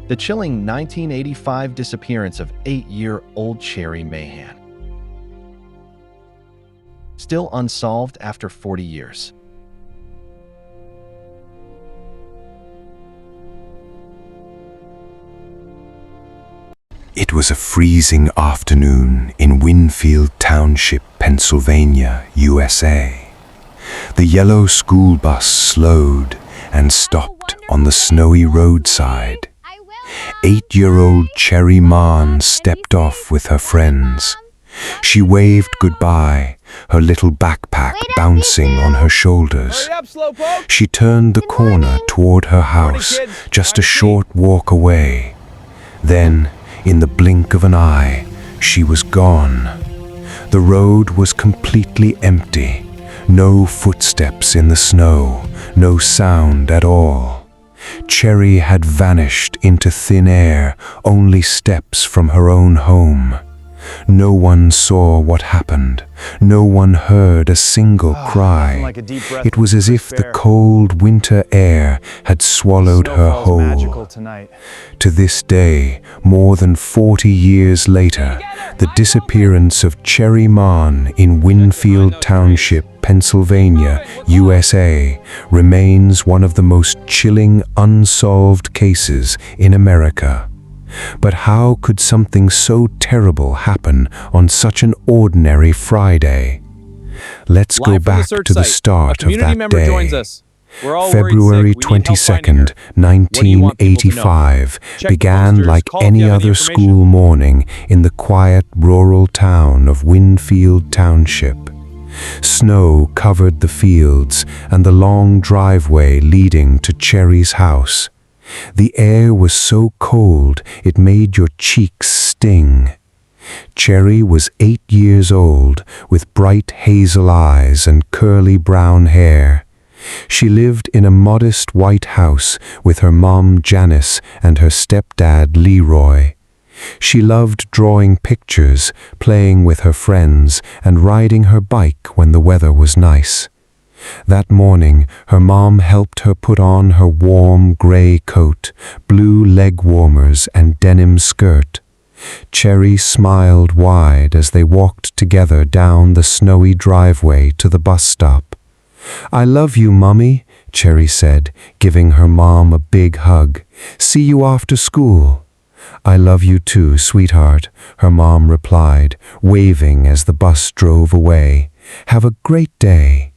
The chilling 1985 disappearance of 8-year-old Cherrie Mahan. Still unsolved after 40 years. It was a freezing afternoon in Winfield Township, Pennsylvania, USA. The yellow school bus slowed and stopped on the snowy roadside. 8-year-old Cherrie Mahan stepped off with her friends. She waved goodbye, her little backpack bouncing on her shoulders. She turned the corner toward her house, just a short walk away. Then, in the blink of an eye, she was gone. The road was completely empty. No footsteps in the snow, no sound at all. Cherrie had vanished into thin air, only steps from her own home. No one saw what happened. No one heard a single cry. It was as if the cold winter air had swallowed her whole. To this day, more than 40 years later, the disappearance of Cherrie Mahan in Winfield Township, Pennsylvania, USA, remains one of the most chilling unsolved cases in America. But how could something so terrible happen on such an ordinary Friday? Let's go back to the start of that day. February 22nd, 1985, began like any other school morning in the quiet rural town of Winfield Township. Snow covered the fields and the long driveway leading to Cherrie's house. The air was so cold it made your cheeks sting. Cherrie was 8 years old, with bright hazel eyes and curly brown hair. She lived in a modest white house with her mom Janice and her stepdad Leroy. She loved drawing pictures, playing with her friends, and riding her bike when the weather was nice. That morning, her mom helped her put on her warm gray coat, blue leg warmers, and denim skirt. Cherrie smiled wide as they walked together down the snowy driveway to the bus stop. "I love you, Mommy," Cherrie said, giving her mom a big hug. "See you after school." "I love you too, sweetheart," her mom replied, waving as the bus drove away. "Have a great day."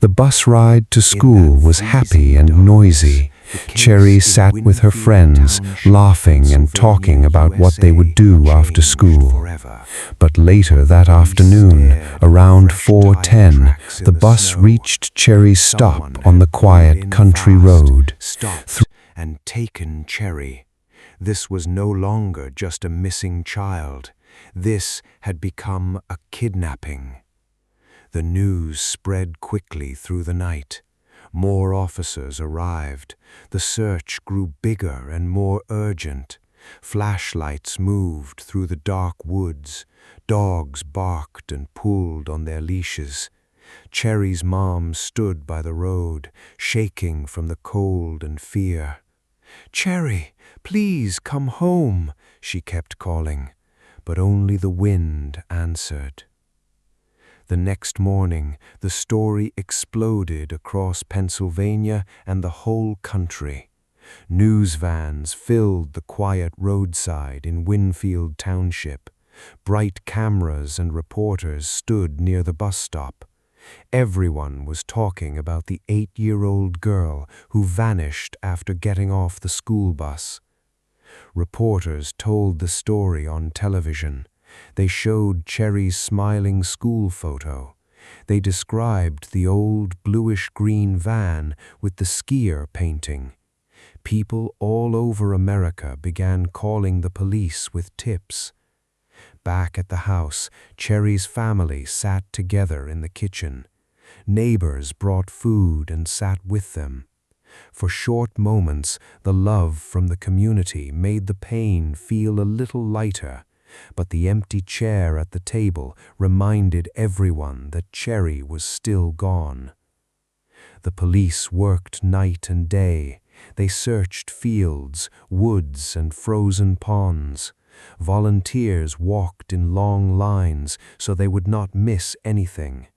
The bus ride to school was happy and noisy. Cherrie sat with her friends, laughing and talking about what they would do after school. But later that afternoon, around 4:10, the bus reached Cherrie's stop on the quiet country road. And taken Cherrie. This was no longer just a missing child. This had become a kidnapping. The news spread quickly through the night. More officers arrived. The search grew bigger and more urgent. Flashlights moved through the dark woods. Dogs barked and pulled on their leashes. Cherrie's mom stood by the road, shaking from the cold and fear. "Cherrie, please come home," she kept calling, but only the wind answered. The next morning, the story exploded across Pennsylvania and the whole country. News vans filled the quiet roadside in Winfield Township. Bright cameras and reporters stood near the bus stop. Everyone was talking about the 8-year-old girl who vanished after getting off the school bus. Reporters told the story on television. They showed Cherrie's smiling school photo. They described the old bluish-green van with the skier painting. People all over America began calling the police with tips. Back at the house, Cherrie's family sat together in the kitchen. Neighbors brought food and sat with them. For short moments, the love from the community made the pain feel a little lighter. But the empty chair at the table reminded everyone that Cherrie was still gone. The police worked night and day. They searched fields, woods, and frozen ponds. Volunteers walked in long lines so they would not miss anything.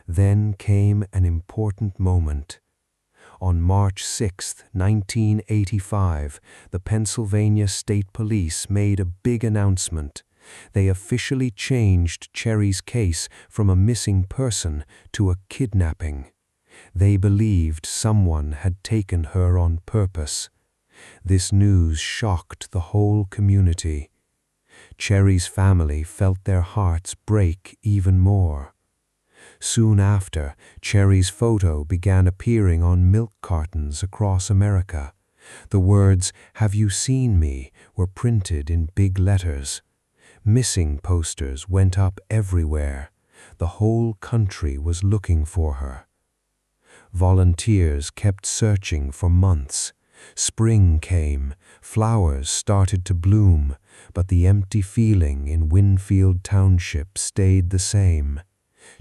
Then came an important moment. On March 6, 1985, the Pennsylvania State Police made a big announcement. They officially changed Cherrie's case from a missing person to a kidnapping. They believed someone had taken her on purpose. This news shocked the whole community. Cherrie's family felt their hearts break even more. Soon after, Cherrie's photo began appearing on milk cartons across America. The words, "Have you seen me?" were printed in big letters. Missing posters went up everywhere. The whole country was looking for her. Volunteers kept searching for months. Spring came, flowers started to bloom, but the empty feeling in Winfield Township stayed the same.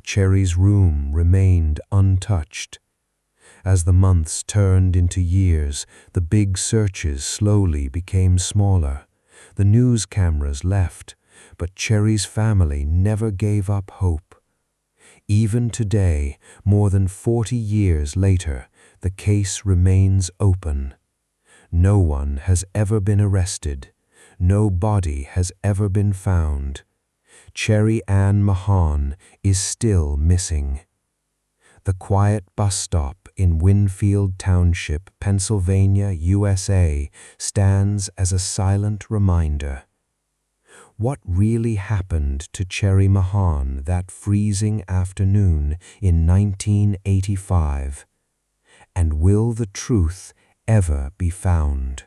Cherrie's room remained untouched. As the months turned into years, the big searches slowly became smaller. The news cameras left, but Cherrie's family never gave up hope. Even today, more than 40 years later, the case remains open. No one has ever been arrested. No body has ever been found. Cherrie Mahan is still missing. The quiet bus stop in Winfield Township, Pennsylvania, USA, stands as a silent reminder. What really happened to Cherrie Mahan that freezing afternoon in 1985? And will the truth ever be found?